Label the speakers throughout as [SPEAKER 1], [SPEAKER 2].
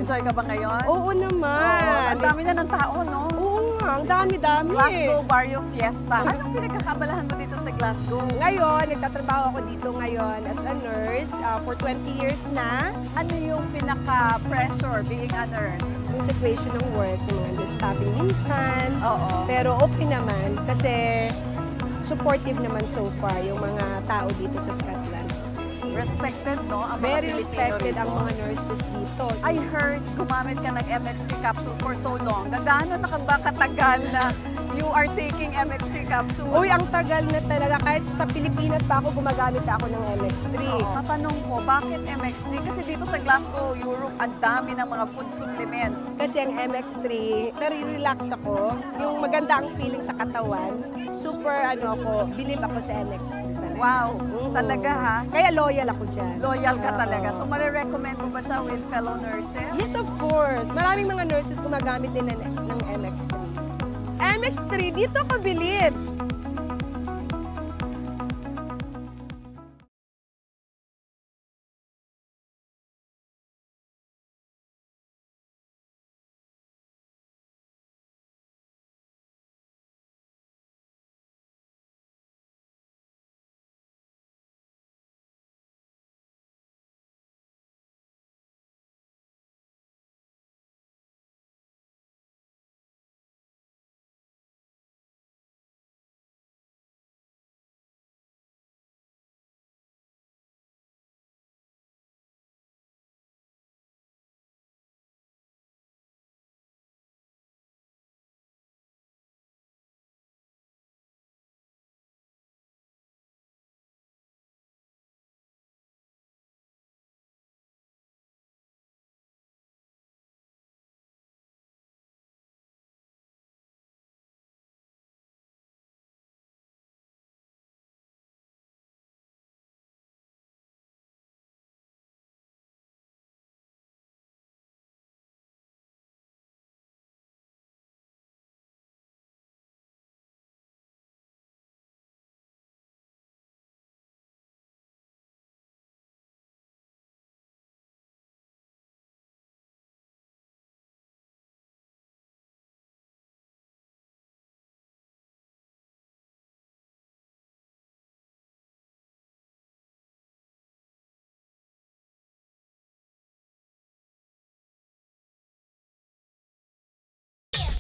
[SPEAKER 1] Nag-enjoy ka ba ngayon?
[SPEAKER 2] Oo naman.
[SPEAKER 1] Ang dami na ng tao, no?
[SPEAKER 2] Oo nga, ang dami-dami.
[SPEAKER 1] Glasgow Barrio Fiesta. Anong pinagkakabalahan mo dito sa Glasgow?
[SPEAKER 2] Ngayon, nagtatrabaho ako dito ngayon as a nurse for 20 years na.
[SPEAKER 1] Ano yung pinaka-pressure being a nurse?
[SPEAKER 2] Yung situation ng work, yung understaffing minsan.
[SPEAKER 1] Oo.
[SPEAKER 2] Pero okay naman kasi supportive naman so far yung mga tao dito sa Scotland.
[SPEAKER 1] Respected, no? Ang mga
[SPEAKER 2] Very
[SPEAKER 1] Pilipino
[SPEAKER 2] respected
[SPEAKER 1] rito.
[SPEAKER 2] ang mga nurses dito.
[SPEAKER 1] I heard gumamit ka ng MX3 capsule for so long. Gaano na ka ba katagal na you are taking MX3 capsule?
[SPEAKER 2] Uy, ang tagal na talaga. Kahit sa Pilipinas pa ako, gumagamit ako ng MX3.
[SPEAKER 1] Matanong ko, bakit MX3? Kasi dito sa Glasgow, Europe, ang dami ng mga food supplements.
[SPEAKER 2] Kasi ang MX3, nare-relax ako. Yung maganda ang feeling sa katawan. Super, believe ako sa MX3.
[SPEAKER 1] Wow, talaga ha?
[SPEAKER 2] Kaya loyal ako dyan.
[SPEAKER 1] Loyal ka talaga. So, marirecommend mo ba siya with fellow nurses?
[SPEAKER 2] Yes, of course. Maraming mga nurses gumagamit din ng MX3. MX3, dito ko believe.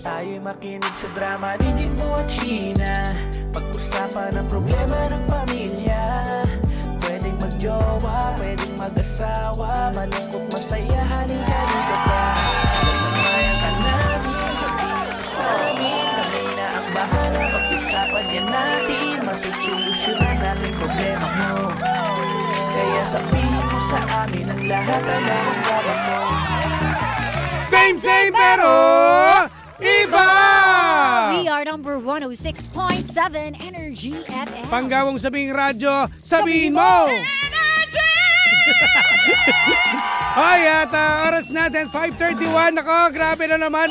[SPEAKER 3] Tayo'y makinig sa drama ni Jimbo at Sheena. Pag-usapan ang problema ng pamilya. Pwedeng magjowa, pwedeng mag-asawa. Malungkot, masaya, halika dito ka. Pagmamayan ka namin, sabihin mo sa amin. Kami na ang bahala, pag-usapan yan natin. Masusolusyonan natin problema mo. Kaya sabihin mo sa amin ang lahat, alam ang gawin mo.
[SPEAKER 4] Same pero iba!
[SPEAKER 5] We are number 106.7 Energy FM.
[SPEAKER 4] Panggawang sabing radyo, sabihin mo! Hoy, at oras natin, 5:31. Nako, grabe na naman.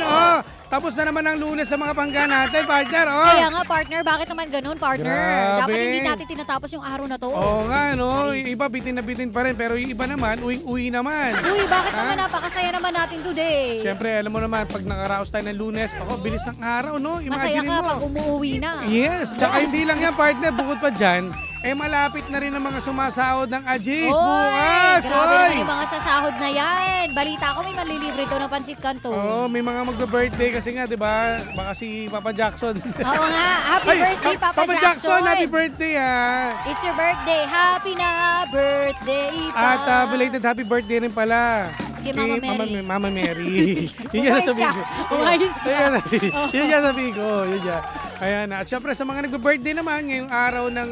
[SPEAKER 4] Tapos na naman ang Lunes sa mga pangga natin, partner.
[SPEAKER 5] Kaya nga, partner, bakit naman ganun, partner?
[SPEAKER 4] Grabe.
[SPEAKER 5] Dapat hindi natin tinatapos yung araw na to.
[SPEAKER 4] Oo nga, no? Iba bitin na bitin pa rin, pero yung iba naman, uwi naman.
[SPEAKER 5] Uy, bakit naman napakasaya naman natin today?
[SPEAKER 4] Siyempre, alam mo naman, pag nakaraos tayo ng Lunes, bilis ng araw, no?
[SPEAKER 5] Masaya
[SPEAKER 4] Imagine
[SPEAKER 5] ka
[SPEAKER 4] mo.
[SPEAKER 5] pag umuwi na.
[SPEAKER 4] Yes, tsaka hindi lang yan, partner, bukod pa dyan, malapit na rin ang mga sumasahod ng Ajis bukas.
[SPEAKER 5] Grabe naman yung mga sasahod na yan. Balita ko may manlilibre daw ng pansit kanto.
[SPEAKER 4] May mga magbe-birthday kasi nga, di ba? Baka si Papa Jackson.
[SPEAKER 5] Oo nga. Happy birthday, Papa Jackson.
[SPEAKER 4] Happy birthday, ha.
[SPEAKER 5] It's your birthday. Happy na birthday, pa.
[SPEAKER 4] At belated happy birthday rin pala.
[SPEAKER 5] Kay Mama Mary.
[SPEAKER 4] Mama Mary. Yun yan sabihin ko.
[SPEAKER 5] Umayos ka.
[SPEAKER 4] Yun yan sabihin ko. Yun yan. Ayan na. At syempre sa mga nagbe-birthday naman, ngayong araw ng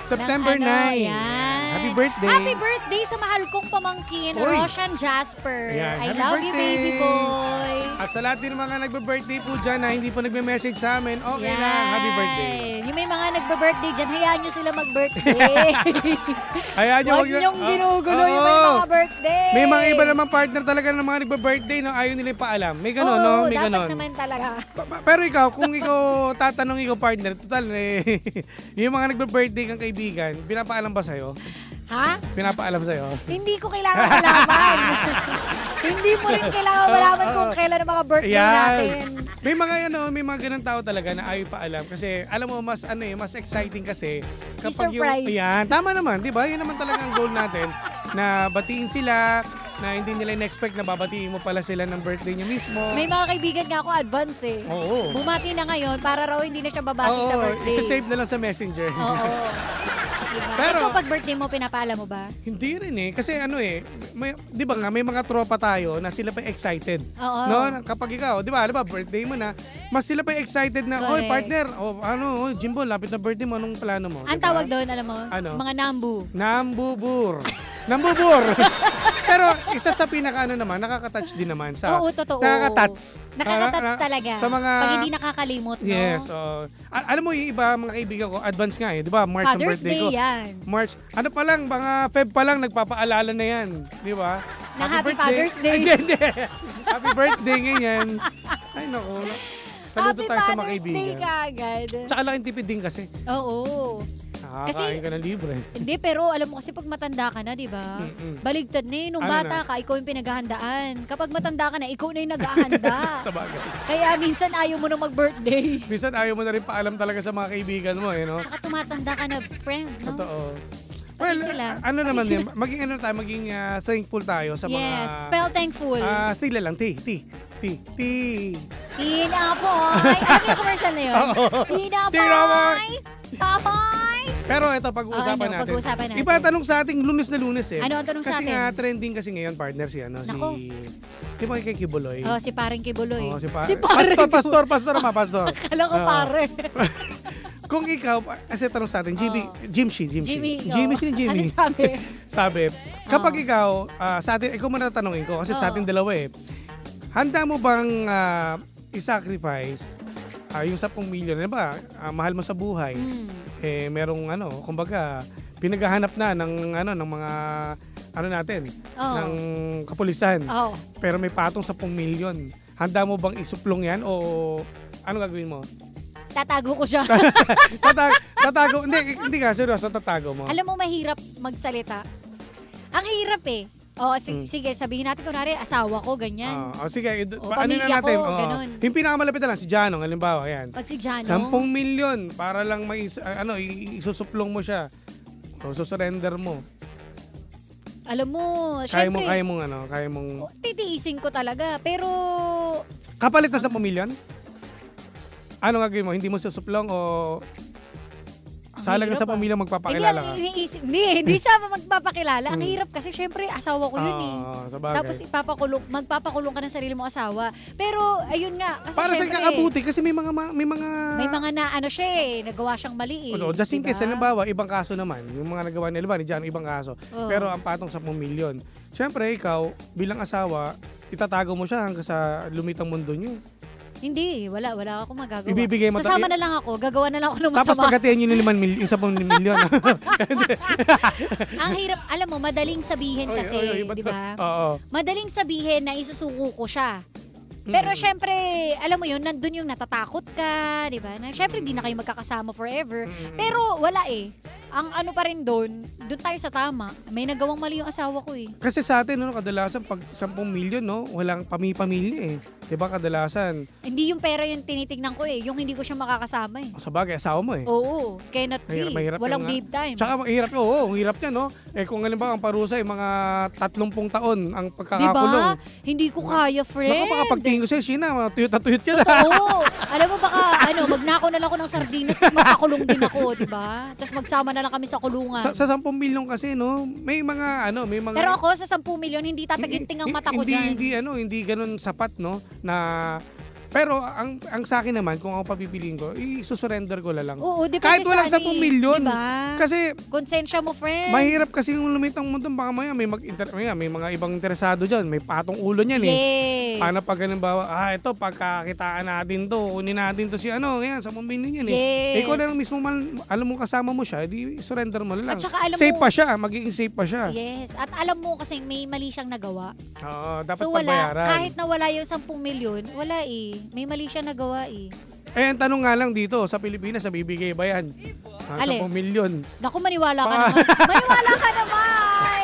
[SPEAKER 4] September 9.
[SPEAKER 5] Yan.
[SPEAKER 4] Happy birthday.
[SPEAKER 5] Happy birthday sa mahal kong pamangkin,
[SPEAKER 4] Uy.
[SPEAKER 5] Roshan Jasper.
[SPEAKER 4] Ayan.
[SPEAKER 5] I
[SPEAKER 4] Happy
[SPEAKER 5] love you,
[SPEAKER 4] birthday.
[SPEAKER 5] baby boy.
[SPEAKER 4] At sa lahat din ng mga nagbe-birthday po dyan na hindi pa nagme-message sa amin, okay
[SPEAKER 5] Yan.
[SPEAKER 4] lang. Happy birthday.
[SPEAKER 5] Yung may mga nagbe-birthday dyan, hayaan nyo sila mag-birthday.
[SPEAKER 4] Hayaan nyo.
[SPEAKER 5] Huwag nyong ginugulo yung may mga birthday.
[SPEAKER 4] May mga iba naman partner talaga ng mga nagbe-birthday na ayaw nila ipaalam. May gano'n, no? May
[SPEAKER 5] dapat
[SPEAKER 4] gano'n.
[SPEAKER 5] naman talaga.
[SPEAKER 4] Pero ikaw, kung ikaw tatanong ikaw partner, total yung mga nagbe-birthday kang kaibigan, pinapaalam ba sa'yo?
[SPEAKER 2] Ha?
[SPEAKER 4] Pinapaalam sa'yo.
[SPEAKER 2] Hindi ko kailangan malaman. Hindi mo rin kailangan malaman kung kailan ang mga birthday natin.
[SPEAKER 4] May mga ganun tao talaga na ayaw pa alam kasi alam mo mas mas exciting kasi kapag
[SPEAKER 2] I-surprise.
[SPEAKER 4] tama naman, 'di ba? Yun naman talaga ang goal natin na batiin sila na hindi nila in-expect na babatiin mo pala sila ng birthday niyo mismo.
[SPEAKER 2] May mga kaibigan nga ako advance eh.
[SPEAKER 4] Oo.
[SPEAKER 2] Bumati na ngayon para raw hindi na siya babati sa birthday.
[SPEAKER 4] Isa-save na lang sa Messenger.
[SPEAKER 2] Oo. Diba?
[SPEAKER 4] Pero-
[SPEAKER 2] Ikaw pag birthday mo, pinapaalam mo ba?
[SPEAKER 4] Hindi rin eh. Kasi di ba nga, may mga tropa tayo na sila pa excited.
[SPEAKER 2] Oo.
[SPEAKER 4] No? Kapag ikaw, di ba, birthday mo na, mas sila pa excited na, oy
[SPEAKER 2] Correct.
[SPEAKER 4] partner, Jimbo, lapit na birthday mo, anong plano mo?
[SPEAKER 2] Ang
[SPEAKER 4] Diba?
[SPEAKER 2] tawag doon, alam mo?
[SPEAKER 4] Ano?
[SPEAKER 2] Mga nambu.
[SPEAKER 4] Nambubur. Pero isa sa naman, nakaka-touch din naman sa...
[SPEAKER 2] Oo, totoo.
[SPEAKER 4] Nakaka-touch.
[SPEAKER 2] Nakaka-touch talaga.
[SPEAKER 4] Sa mga...
[SPEAKER 2] Pag hindi nakakalimot, no?
[SPEAKER 4] Yes. Alam mo, yung iba, mga kaibigan ko, advance nga di ba? March ang
[SPEAKER 2] Father's
[SPEAKER 4] birthday
[SPEAKER 2] Day
[SPEAKER 4] ko.
[SPEAKER 2] yan.
[SPEAKER 4] March. Ano pa lang, mga Feb pa lang, nagpapaalala na yan. Di ba?
[SPEAKER 2] Ng Happy Father's Day.
[SPEAKER 4] Hindi. Happy birthday ganyan. Ay, naku. Saludo
[SPEAKER 2] Happy
[SPEAKER 4] tayo sa mga
[SPEAKER 2] Father's Day
[SPEAKER 4] kaibigan.
[SPEAKER 2] ka agad.
[SPEAKER 4] Tsaka laking tipid din kasi.
[SPEAKER 2] Oo.
[SPEAKER 4] Nakakain ka ng libre.
[SPEAKER 2] Hindi, pero alam mo kasi pag matanda ka na, di ba? Baligtad na Nung
[SPEAKER 4] Ano
[SPEAKER 2] bata
[SPEAKER 4] na?
[SPEAKER 2] ka, ikaw yung pinaghahandaan. Kapag matanda ka na, ikaw na yung naghahanda.
[SPEAKER 4] Sa bagay.
[SPEAKER 2] Kaya minsan ayaw mo na mag-birthday.
[SPEAKER 4] Minsan ayaw mo na rin paalam talaga sa mga kaibigan mo, no?
[SPEAKER 2] Tsaka tumatanda ka na, friend, no?
[SPEAKER 4] Totoo. Well,
[SPEAKER 2] sila.
[SPEAKER 4] ano naman
[SPEAKER 2] Pati
[SPEAKER 4] din, maging thankful tayo sa mga...
[SPEAKER 2] Yes, spell thankful.
[SPEAKER 4] Tila lang, T.
[SPEAKER 2] Tinapoy. Alam mo yung commercial na yun? Tinapoy. Tapoy.
[SPEAKER 4] Pero ito, pag-uusapan natin.
[SPEAKER 2] Pag-uusapan natin.
[SPEAKER 4] Iba tanong sa ating Lunes na Lunes eh.
[SPEAKER 2] Ano ang tanong sa
[SPEAKER 4] Kasi
[SPEAKER 2] atin?
[SPEAKER 4] nga, trending kasi ngayon, partner si
[SPEAKER 2] Nako.
[SPEAKER 4] Di ba kay Kibuloy?
[SPEAKER 2] Oh, si paring Kibuloy.
[SPEAKER 4] Oo, si
[SPEAKER 2] paring
[SPEAKER 4] Pastor ma, pastor.
[SPEAKER 2] Akala ko
[SPEAKER 4] Oo.
[SPEAKER 2] pare.
[SPEAKER 4] Kung ikaw, kasi tanong sa atin, Jimmy.
[SPEAKER 2] Ano sabi?
[SPEAKER 4] Sabi, kapag ikaw, sa atin, ikaw muna tatanungin ko, kasi sa atin dalawa eh, handa mo bang i-sacrifice yung 10 milyon, ba? Mahal mo sa buhay. Merong kumbaga, pinaghahanap na ng mga natin, ng kapulisan. Pero may patong 10 milyon. Handa mo bang isuplong yan o ano gagawin mo?
[SPEAKER 2] Tatago ko siya.
[SPEAKER 4] Tatago. Hindi ka, seryoso, tatago mo.
[SPEAKER 2] Alam mo, mahirap magsalita. Ang hirap eh. Sige, sabihin natin kunwari, asawa ko, ganyan.
[SPEAKER 4] Sige,
[SPEAKER 2] pamilya
[SPEAKER 4] na natin.
[SPEAKER 2] ko, ganun.
[SPEAKER 4] Yung pinakamalapit na lang, si Janong, halimbawa, yan.
[SPEAKER 2] Pag si Jano,
[SPEAKER 4] 10 milyon para lang isusuplong mo siya. O susurrender mo.
[SPEAKER 2] alam mo,
[SPEAKER 4] Kaya
[SPEAKER 2] syempre,
[SPEAKER 4] mong...
[SPEAKER 2] titiisin ko talaga. Pero,
[SPEAKER 4] Kapalit na 10 milyon? Ano gagawin mo? Hindi mo susuplong o... Salagang
[SPEAKER 2] hirap,
[SPEAKER 4] 10 milyon magpapakilala ka?
[SPEAKER 2] Hindi sa magpapakilala. Ang hirap kasi syempre asawa ko yun eh.
[SPEAKER 4] Sa bagay.
[SPEAKER 2] Tapos magpapakulong ka ng sarili mo asawa. Pero ayun nga, kasi
[SPEAKER 4] Para sa
[SPEAKER 2] syempre,
[SPEAKER 4] kakabuti kasi may mga
[SPEAKER 2] may mga na ano siya eh, nagawa siyang mali eh.
[SPEAKER 4] just in case,
[SPEAKER 2] diba?
[SPEAKER 4] halimbawa, ibang kaso naman. Yung mga nagawa nila ni Jan, ibang kaso.
[SPEAKER 2] Oo.
[SPEAKER 4] Pero ang patong 10 milyon. Siyempre, ikaw, bilang asawa, itatago mo siya hanggang sa lumitang mundo niyo.
[SPEAKER 2] Hindi, wala akong magagawa.
[SPEAKER 4] Ibibigay mo
[SPEAKER 2] Sasama na lang ako, gagawa na lang ako ng masama.
[SPEAKER 4] Tapos pagkatiyan yun yung 10 milyon.
[SPEAKER 2] Ang hirap, alam mo, madaling sabihin kasi, di ba?
[SPEAKER 4] Oo.
[SPEAKER 2] Madaling sabihin na isusuko ko siya. Pero syempre, alam mo yun, nandun yung natatakot ka, di ba? Syempre, di na kayo magkakasama forever. Pero wala eh. Ang ano pa rin doon tayo sa tama. May nagawang mali yung asawa ko eh.
[SPEAKER 4] Kasi sa atin, kadalasan pag 10 milyon, walang pamilya eh. Diba kadalasan?
[SPEAKER 2] Hindi yung pera yung tinitignan ko eh. Yung hindi ko siya makakasama eh.
[SPEAKER 4] Sa bagay, asawa mo eh.
[SPEAKER 2] Oo, cannot be.
[SPEAKER 4] Mahirap
[SPEAKER 2] Walang
[SPEAKER 4] yung,
[SPEAKER 2] babe time.
[SPEAKER 4] Tsaka mahirap hirap niya, no? Kung halimbawa ang parusa ay mga 30 taon ang pagkakakulong.
[SPEAKER 2] Diba? Hindi ko kaya, friend.
[SPEAKER 4] Naku, makapagtingin ko sa'yo, Sheena, tuyot na tuyot ka na.
[SPEAKER 2] Oo. Alam mo baka, magnako na lang ako ng sardinas at magpakulong din ako, diba? Tapos magsama na lang kami sa kulungan.
[SPEAKER 4] Sa 10 milyon kasi, may mga.
[SPEAKER 2] Pero ako, sa 10 milyon, hindi tataginting ang mata ko dyan.
[SPEAKER 4] Hindi ganun sapat, no? Na... Pero ang sa akin naman, kung ako papipiliin ko, i-surrender ko lang.
[SPEAKER 2] Oo, depende
[SPEAKER 4] kahit walang
[SPEAKER 2] sa
[SPEAKER 4] 10 milyon.
[SPEAKER 2] Diba?
[SPEAKER 4] Kasi,
[SPEAKER 2] konsensya mo, friend.
[SPEAKER 4] mahirap kasi yung lumitang mundo. Baka may mga ibang interesado dyan. May patong ulo niyan eh.
[SPEAKER 2] Yes.
[SPEAKER 4] Paano pag halimbawa, ito, pagkakitaan natin to, kunin natin to si yan, 10 milyon yan eh.
[SPEAKER 2] Yes.
[SPEAKER 4] Ikaw na lang mismo, alam mo kasama mo siya, di surrender mo lang.
[SPEAKER 2] At saka alam
[SPEAKER 4] safe
[SPEAKER 2] mo,
[SPEAKER 4] pa siya, magiging safe pa siya.
[SPEAKER 2] Yes. At alam mo kasi may mali siyang nagawa.
[SPEAKER 4] Oo, dapat
[SPEAKER 2] So
[SPEAKER 4] pagbayaran.
[SPEAKER 2] kahit na wala yung 10 milyon, wala eh. May mali siya nagawa eh.
[SPEAKER 4] Ang tanong nga lang dito, sa Pilipinas, nabibigay ba yan? 10
[SPEAKER 2] Alin?
[SPEAKER 4] milyon.
[SPEAKER 2] Naku, maniwala ka naman. Maniwala ka naman.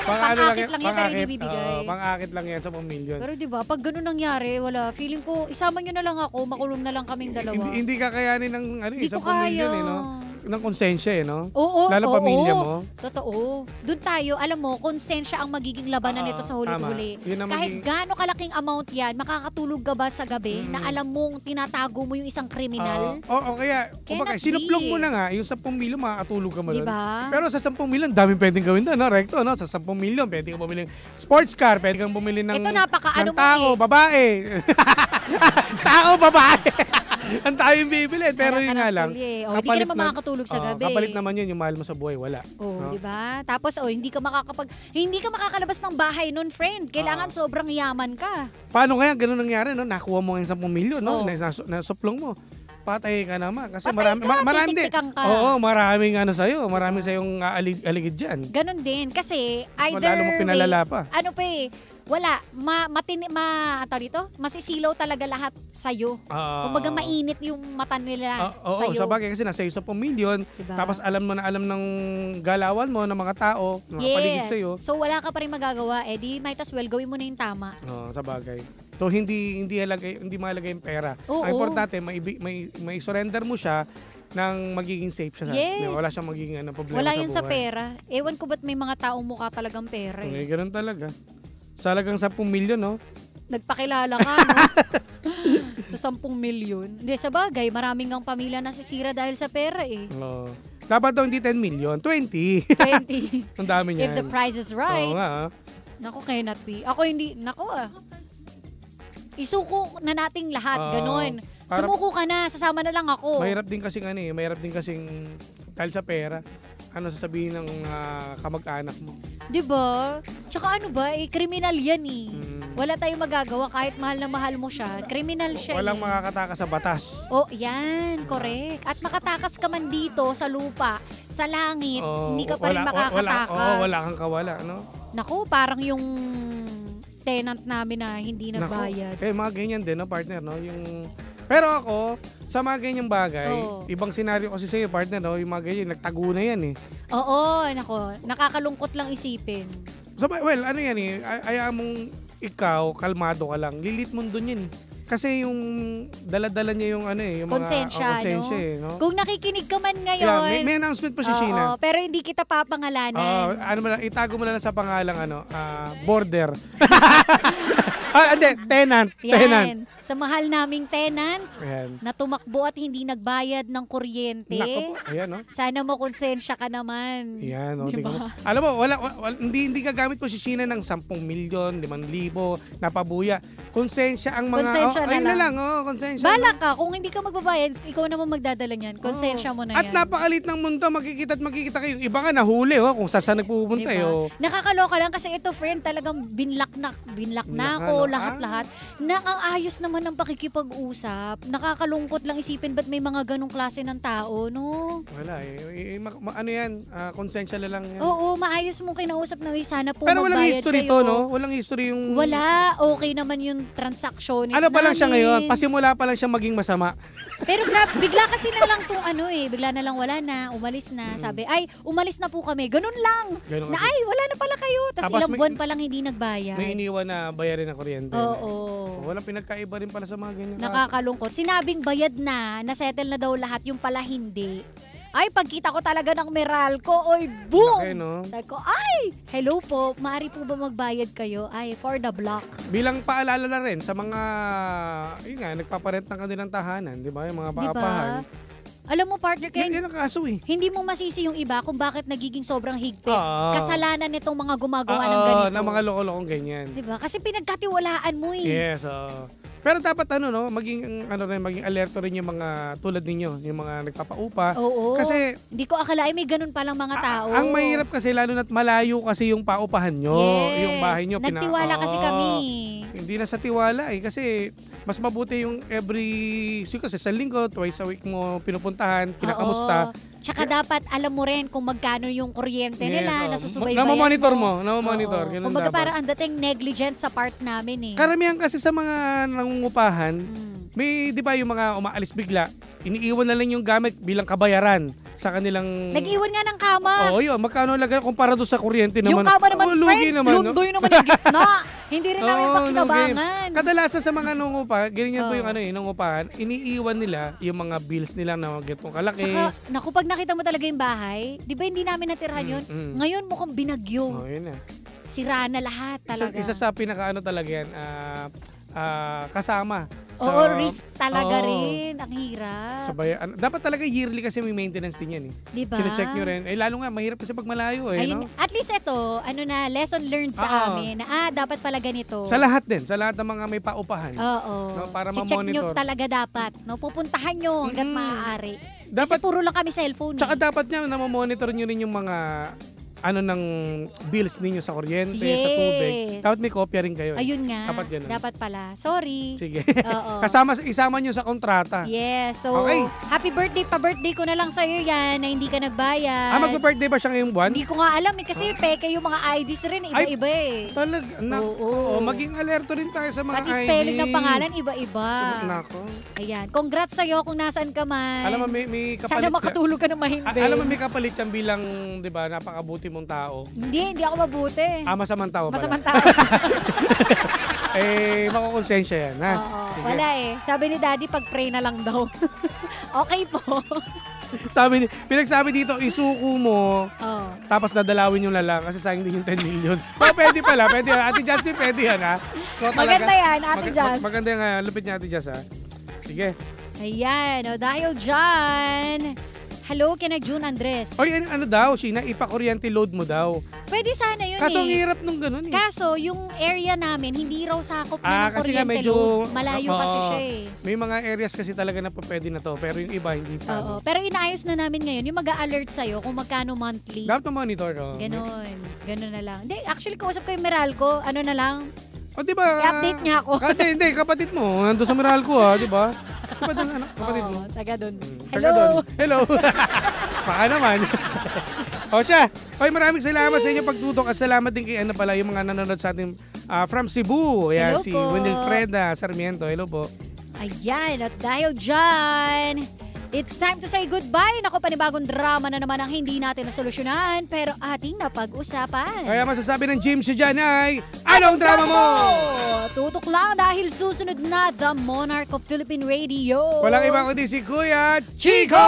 [SPEAKER 2] Pang-akit lang yan, pero hindi bibigay.
[SPEAKER 4] Pang-akit lang yan sa 1 million.
[SPEAKER 2] Pero di ba, pag ganun nangyari, wala. Feeling ko, isama nyo na lang ako, makulong na lang kaming dalawa.
[SPEAKER 4] Hindi kakayanin ng
[SPEAKER 2] Hindi ko
[SPEAKER 4] 10 million
[SPEAKER 2] kaya.
[SPEAKER 4] no? Ng konsensya no?
[SPEAKER 2] Oo,
[SPEAKER 4] Lalo pamilya mo.
[SPEAKER 2] Totoo. Doon tayo, alam mo, konsensya ang magiging labanan nito sa huli-huli.
[SPEAKER 4] Yun ang
[SPEAKER 2] Kahit gaano kalaking amount yan, makakatulog ka ba sa gabi na alam mong tinatago mo yung isang kriminal?
[SPEAKER 4] Kaya, kumbaga,
[SPEAKER 2] Cannot
[SPEAKER 4] sinuplong
[SPEAKER 2] be.
[SPEAKER 4] mo na nga, yung 10 million, makakatulog ka mo doon.
[SPEAKER 2] Diba?
[SPEAKER 4] Pero sa 10 million, daming pwedeng gawin doon, no? Recto, no? Sa 10 million, pwede kang bumili ng sports car, pwede kang bumili ng,
[SPEAKER 2] Ito napaka-ano
[SPEAKER 4] ng
[SPEAKER 2] mo
[SPEAKER 4] tao, babae. Tao, babae. Ang tayo yung bibili. Pero yun nga lang.
[SPEAKER 2] Hindi ka naman makakatulog sa gabi.
[SPEAKER 4] Kapalit naman yun, yung mahal mo sa buhay, wala. No?
[SPEAKER 2] Di ba? Tapos hindi ka makakalabas ng bahay nun, friend. Kailangan sobrang yaman ka.
[SPEAKER 4] Paano kaya ganun nangyari, no? Nakuha mo ng 10 million, no?
[SPEAKER 2] Oo.
[SPEAKER 4] Nasuplong mo. Patay ka naman. Kasi
[SPEAKER 2] Patay ka,
[SPEAKER 4] marami din.
[SPEAKER 2] titiktikan ka.
[SPEAKER 4] Oo, maraming sa'yo. Marami sa'yong aligid dyan.
[SPEAKER 2] Ganon din. Kasi either
[SPEAKER 4] Lalo mo pinalala pa.
[SPEAKER 2] wala. Masisilaw talaga lahat sa'yo. Kumbaga mainit yung mata nila sa'yo.
[SPEAKER 4] Sa bagay kasi nasa 10 million.
[SPEAKER 2] Diba?
[SPEAKER 4] Tapos alam ng galawan mo ng mga tao, mga paligid sa'yo.
[SPEAKER 2] So wala ka pa rin magagawa. Di might as well gawin mo na yung tama.
[SPEAKER 4] Sa bagay. So hindi malagay yung pera.
[SPEAKER 2] Oo.
[SPEAKER 4] Ang importante may surrender mo siya nang magiging safe siya.
[SPEAKER 2] Yes.
[SPEAKER 4] Wala siyang magiging problema
[SPEAKER 2] Wala
[SPEAKER 4] sa buhay.
[SPEAKER 2] yun sa pera. Ewan ko ba't may mga taong mukha talagang pera eh.
[SPEAKER 4] Ganun talaga. Salagang 10 million, no?
[SPEAKER 2] Nagpakilala ka, no? Sa 10 milyon. Hindi, sa bagay, maraming ang pamilya nasisira dahil sa pera eh.
[SPEAKER 4] Dapat daw hindi 10 million, 20.
[SPEAKER 2] 20.
[SPEAKER 4] Ang dami niyan.
[SPEAKER 2] If the price is right.
[SPEAKER 4] Oo nga.
[SPEAKER 2] Naku, cannot be. Ako hindi, isuko na nating lahat, ganon. Sumuko ka na, sasama na lang ako.
[SPEAKER 4] Mahirap din kasing dahil sa pera, sasabihin ng kamag-anak mo.
[SPEAKER 2] Diba? Tsaka kriminal yan eh. Wala tayong magagawa kahit mahal na mahal mo siya. Kriminal siya.
[SPEAKER 4] Walang
[SPEAKER 2] eh.
[SPEAKER 4] makakatakas sa batas.
[SPEAKER 2] Yan, correct. At makatakas ka man dito sa lupa, sa langit, hindi ka pa rin makakatakas.
[SPEAKER 4] Wala kang kawala, no?
[SPEAKER 2] Naku, parang yung tenant namin na hindi nagbayad.
[SPEAKER 4] Mga ganyan din, no, partner, no? Pero ako, sa mga ganyang bagay, ibang senaryo kasi sa'yo, partner, no? Yung mga ganyan, nagtago na yan eh.
[SPEAKER 2] Oo, nakakalungkot lang isipin.
[SPEAKER 4] So, well, yan eh, ayaw mong ikaw, kalmado ka lang. Lilit mo dun yan eh. Kasi yung dala-dala niya yung yung
[SPEAKER 2] konsensya,
[SPEAKER 4] mga konsensya, no?
[SPEAKER 2] Kung nakikinig ka man ngayon.
[SPEAKER 4] May announcement po si Sheena.
[SPEAKER 2] Pero hindi kita papangalanan.
[SPEAKER 4] Itago mo lang sa pangalang border. Tenant.
[SPEAKER 2] Yan. Sa mahal naming tenant
[SPEAKER 4] Ayan.
[SPEAKER 2] na tumakbo at hindi nagbayad ng kuryente.
[SPEAKER 4] Nako po. Ayan, no?
[SPEAKER 2] Sana mo konsensya ka naman.
[SPEAKER 4] Yan, no?
[SPEAKER 2] Diba?
[SPEAKER 4] Tingnan mo. Alam mo, hindi gagamit po si Sheena ng 10 milyon, 5,000, napabuya. Konsensya ang mga...
[SPEAKER 2] Konsensya na lang.
[SPEAKER 4] Konsensya.
[SPEAKER 2] Bala ka, kung hindi ka magbabayad, ikaw naman magdadala niyan. Konsensya mo na
[SPEAKER 4] At
[SPEAKER 2] yan.
[SPEAKER 4] napakalit ng mundo, makikita kayo. Iba nga nahuli, kung saan nagpupunta.
[SPEAKER 2] Diba? Nakakaloka lang kasi ito, friend, talagang binlak na ako, lahat-lahat. Na ang ayos naman ng pakikipag-usap. Nakakalungkot lang isipin ba't may mga ganong klase ng tao, no?
[SPEAKER 4] Wala konsensya na lang yan.
[SPEAKER 2] Oo, maayos mong kinausap na sana po
[SPEAKER 4] Pero walang
[SPEAKER 2] magbayad
[SPEAKER 4] history
[SPEAKER 2] kayo.
[SPEAKER 4] to, no? Walang history yung...
[SPEAKER 2] Wala, okay naman yung transactionist
[SPEAKER 4] Ano pa lang siya
[SPEAKER 2] namin.
[SPEAKER 4] ngayon? Pasimula pa lang siya maging masama.
[SPEAKER 2] Pero grabe, bigla kasi na lang tong bigla na lang wala na, umalis na. Sabi, umalis na po kami. Ganun lang.
[SPEAKER 4] Ganun
[SPEAKER 2] Na
[SPEAKER 4] kasi.
[SPEAKER 2] wala na pala kayo. Tapos
[SPEAKER 4] Tapos
[SPEAKER 2] ilang buwan pa lang hindi nagbayad.
[SPEAKER 4] May iniwan na bayarin ng kuryente.
[SPEAKER 2] Oo.
[SPEAKER 4] Walang pinagkaiba rin pala sa mga ganyan.
[SPEAKER 2] Nakakalungkot. Sinabing bayad na, nasettle na daw lahat, yung pala hindi. Ay, pagkita ko talaga ng Meralco, boom!
[SPEAKER 4] Laki, no?
[SPEAKER 2] Sabi ko, hello po, maaari po ba magbayad kayo? For the block.
[SPEAKER 4] Bilang paalala na rin sa mga, nagpaparent ng kanilang tahanan, di ba? Yung mga paapahan.
[SPEAKER 2] Alam mo, partner, kaya
[SPEAKER 4] Yan ang kaso eh.
[SPEAKER 2] hindi mo masisi yung iba kung bakit nagiging sobrang higpit. Kasalanan nitong mga gumagawa ng ganito.
[SPEAKER 4] Ng mga loko-lokong ganyan.
[SPEAKER 2] Diba? Kasi pinagkatiwalaan mo eh.
[SPEAKER 4] Yes, pero dapat maging alerto rin yung mga tulad ninyo, yung mga nagpapaupa.
[SPEAKER 2] Oo.
[SPEAKER 4] Kasi
[SPEAKER 2] hindi ko akalain may ganun palang mga tao.
[SPEAKER 4] ang mahirap kasi lalo na't malayo kasi yung paupahan nyo,
[SPEAKER 2] Yes.
[SPEAKER 4] yung bahay nyo.
[SPEAKER 2] Nagtiwala kasi kami.
[SPEAKER 4] Hindi na sa tiwala eh kasi mas mabuti yung kasi sa linggo, twice a week mo pinupuntahan, kinakamusta.
[SPEAKER 2] Oo. Tsaka dapat alam mo rin kung magkano yung kuryente nila, nasusubaybayan
[SPEAKER 4] Namamonitor
[SPEAKER 2] mo.
[SPEAKER 4] Namamonitor. Ganun
[SPEAKER 2] Kumbaga
[SPEAKER 4] dapat.
[SPEAKER 2] parang ang dating negligent sa part namin eh.
[SPEAKER 4] Karamihan kasi sa mga nangungupahan, may, di ba yung mga umaalis bigla, iniiwan na lang yung gamit bilang kabayaran. sa kanilang...
[SPEAKER 2] Nag-iwan nga ng kama.
[SPEAKER 4] Oo, yun. Magkano lagay kumpara doon sa kuryente naman.
[SPEAKER 2] Yung kama naman,
[SPEAKER 4] lugi
[SPEAKER 2] friend,
[SPEAKER 4] naman, no?
[SPEAKER 2] lundoy naman yung gitna. Hindi rin namin
[SPEAKER 4] Oo,
[SPEAKER 2] pakinabangan.
[SPEAKER 4] Kadalasan sa mga nangungupa, ganyan po
[SPEAKER 2] Oo.
[SPEAKER 4] yung nangungupahan, iniiwan nila yung mga bills nila na gitong kalaki.
[SPEAKER 2] Tsaka, naku, pag nakita mo talaga yung bahay, di ba hindi namin natirahan yun? Ngayon mukhang binagyo.
[SPEAKER 4] Oh, yun na.
[SPEAKER 2] Sira na lahat talaga.
[SPEAKER 4] Isa sa pinaka talaga yan, kasama.
[SPEAKER 2] Oo, risk talaga
[SPEAKER 4] Oo.
[SPEAKER 2] rin. Ang hirap.
[SPEAKER 4] Sabay, dapat talaga yearly kasi may maintenance din yan eh.
[SPEAKER 2] Diba?
[SPEAKER 4] Sine-check nyo rin. Lalo nga, mahirap kasi pag malayo eh.
[SPEAKER 2] Ayun,
[SPEAKER 4] No?
[SPEAKER 2] at least ito, lesson learned sa amin na dapat pala ganito.
[SPEAKER 4] Sa lahat din. Sa lahat ng mga may paupahan.
[SPEAKER 2] Oo.
[SPEAKER 4] No, para
[SPEAKER 2] check
[SPEAKER 4] ma-monitor.
[SPEAKER 2] nyo talaga dapat. No? Pupuntahan nyo hanggat maaari.
[SPEAKER 4] Dapat,
[SPEAKER 2] Kasi puro lang kami cellphone.
[SPEAKER 4] tsaka dapat nga na monitor nyo rin yung mga ng bills ninyo sa kuryente, sa tubig. Dapat may kopya rin kayo.
[SPEAKER 2] Ayun nga.
[SPEAKER 4] Dapat ganun.
[SPEAKER 2] Dapat pala. Sorry.
[SPEAKER 4] Sige.
[SPEAKER 2] Oo.
[SPEAKER 4] Isama nyo sa kontrata.
[SPEAKER 2] Yes. So,
[SPEAKER 4] Okay.
[SPEAKER 2] happy birthday. Pa-birthday ko na lang sa'yo yan na hindi ka nagbayad.
[SPEAKER 4] Magpa-birthday ba siya ngayong buwan?
[SPEAKER 2] Hindi ko nga alam eh. Kasi peke yung mga IDs rin. Iba-iba eh.
[SPEAKER 4] Oo. Maging alerto rin tayo sa mga
[SPEAKER 2] Pati
[SPEAKER 4] ID.
[SPEAKER 2] spelling ng pangalan, iba-iba.
[SPEAKER 4] Nako.
[SPEAKER 2] Ayan. Congrats sa'yo kung nasaan ka man.
[SPEAKER 4] Alam mo, may kapalit.
[SPEAKER 2] Sana makatulog ka ng mahimbing.
[SPEAKER 4] Alam mo, may kapalit yan bilang, di ba, napakabuti mong tao.
[SPEAKER 2] Hindi ako mabuti.
[SPEAKER 4] Masamang tao pala.
[SPEAKER 2] Masamang tao.
[SPEAKER 4] Makukonsensya yan, ha?
[SPEAKER 2] Oo,
[SPEAKER 4] Sige.
[SPEAKER 2] wala eh. Sabi ni Daddy, pag-pray na lang daw. Okay po.
[SPEAKER 4] Pinagsabi dito, isuko mo,
[SPEAKER 2] Oh.
[SPEAKER 4] tapos dadalawin yung lalang kasi sayang din yung 10 million. Pwede pala, pwede yan. Ate Jasmine, pwede yan, ha? So,
[SPEAKER 2] Maganda yan, Ate Jas.
[SPEAKER 4] Maganda yung lupit niya, Ate Jas, ha? Sige.
[SPEAKER 2] Ayan, dahil dyan, hello kina June Andres.
[SPEAKER 4] Oy, ano daw, Sheena, ipa-kuryente load mo daw.
[SPEAKER 2] Pwede sana yun
[SPEAKER 4] Kaso ang
[SPEAKER 2] eh.
[SPEAKER 4] hirap nung ganun eh.
[SPEAKER 2] Kaso, yung area namin, hindi raw sakop na ng
[SPEAKER 4] kasi nga
[SPEAKER 2] kuryente
[SPEAKER 4] medyo,
[SPEAKER 2] load. Malayo kasi siya eh.
[SPEAKER 4] May mga areas kasi talaga na pwede na to, pero yung iba hindi pa.
[SPEAKER 2] Oo. Pero inaayos na namin ngayon, yung mag-a-alert sa'yo kung magkano monthly.
[SPEAKER 4] Dapat monitor, no?
[SPEAKER 2] Ganon. Ganon na lang. Hindi, actually, kausap ko yung Meralco. Ano na lang?
[SPEAKER 4] O, di ba?
[SPEAKER 2] I-update niya ako.
[SPEAKER 4] Hindi, kapatid mo. Nandun sa Meralco, di ba? Kapatid mo.
[SPEAKER 2] Taga doon.
[SPEAKER 4] Taga doon. Hello. Baka naman. O siya. Oy, maraming salamat sa inyo pagtutok at salamat din kay pala yung mga nanonood sa atin from Cebu. Ayan,
[SPEAKER 2] Hello
[SPEAKER 4] si
[SPEAKER 2] po.
[SPEAKER 4] Winilfreda Sarmiento. Hello po.
[SPEAKER 2] Ayan, at dahil dyan, it's time to say goodbye. Naku, panibagong drama na naman ang hindi natin nasolusyonan, pero ating napag-usapan.
[SPEAKER 4] Kaya masasabi ng Jim si Jan ay, anong drama mo?
[SPEAKER 2] Tutok lang dahil susunod na The Monarch of Philippine Radio.
[SPEAKER 4] Walang iba kundi si Kuya Chico!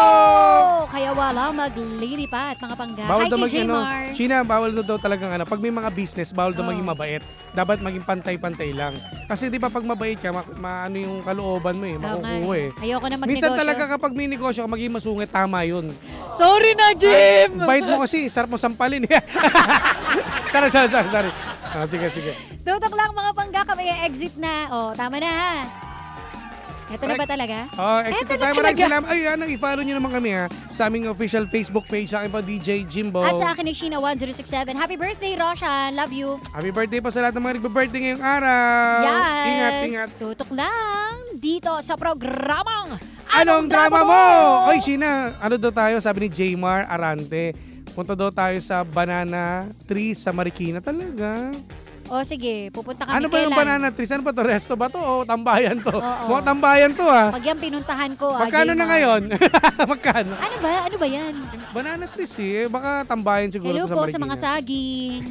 [SPEAKER 2] Kaya wala maglilipat, mga pangga.
[SPEAKER 4] Bawal
[SPEAKER 2] Hi
[SPEAKER 4] daw
[SPEAKER 2] kay
[SPEAKER 4] mag,
[SPEAKER 2] Jmar.
[SPEAKER 4] Sheena, bawal daw talagang pag may mga business, bawal daw maging mabait. Dapat maging pantay-pantay lang. Kasi di ba pag mabait ka, maano yung kalooban mo makukuha eh.
[SPEAKER 2] Ayoko na magnegosyo.
[SPEAKER 4] Minsan talaga kapag may negosyo ka, maging masungit, tama yun.
[SPEAKER 2] Sorry na, Jim!
[SPEAKER 4] Bait mo kasi, sarap mo sampalin. Sorry. Sige.
[SPEAKER 2] Tutok lang mga pangga, kami exit na. Tama na ha. Ito na ba talaga?
[SPEAKER 4] Exit
[SPEAKER 2] Eto
[SPEAKER 4] na tayo.
[SPEAKER 2] na
[SPEAKER 4] Maraming
[SPEAKER 2] talaga.
[SPEAKER 4] salamat. Ay, i-follow nyo naman kami sa aming official Facebook page. Sa akin po, DJ Jimbo.
[SPEAKER 2] At sa akin ay Sheena1067. Happy birthday, Roshan. Love you.
[SPEAKER 4] Happy birthday po sa lahat ng mga nagbe-birthday ngayong araw.
[SPEAKER 2] Yes.
[SPEAKER 4] Ingat.
[SPEAKER 2] Tutok lang dito sa programang
[SPEAKER 4] Anong drama mo? Oy, Sheena, ano daw tayo? Sabi ni Jmar Arante. Punta daw tayo sa Banana Tree sa Marikina. Talaga?
[SPEAKER 2] O sige, pupunta kami
[SPEAKER 4] Ano ba yung
[SPEAKER 2] kailan?
[SPEAKER 4] Banana Tree? Ano ba to? Resto ba to? O tambayan to?
[SPEAKER 2] Oo.
[SPEAKER 4] Mukhang tambayan to
[SPEAKER 2] Pag yan pinuntahan ko,
[SPEAKER 4] Magkano na
[SPEAKER 2] Jmar.
[SPEAKER 4] ngayon? Magkano?
[SPEAKER 2] Ano ba yan?
[SPEAKER 4] Banana Trees Baka tambayan siguro
[SPEAKER 2] Hello
[SPEAKER 4] to sa
[SPEAKER 2] po
[SPEAKER 4] Marikina.
[SPEAKER 2] sa mga saging.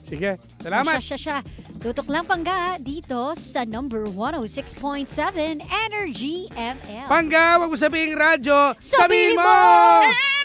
[SPEAKER 4] Sige. Salamat.
[SPEAKER 2] Siya. Tutok lang pangga dito sa number 106.7 Energy FM.
[SPEAKER 4] Pangga, wag mo sabihin radyo.
[SPEAKER 2] Sabihin
[SPEAKER 4] Sabihin
[SPEAKER 2] mo!
[SPEAKER 4] mo!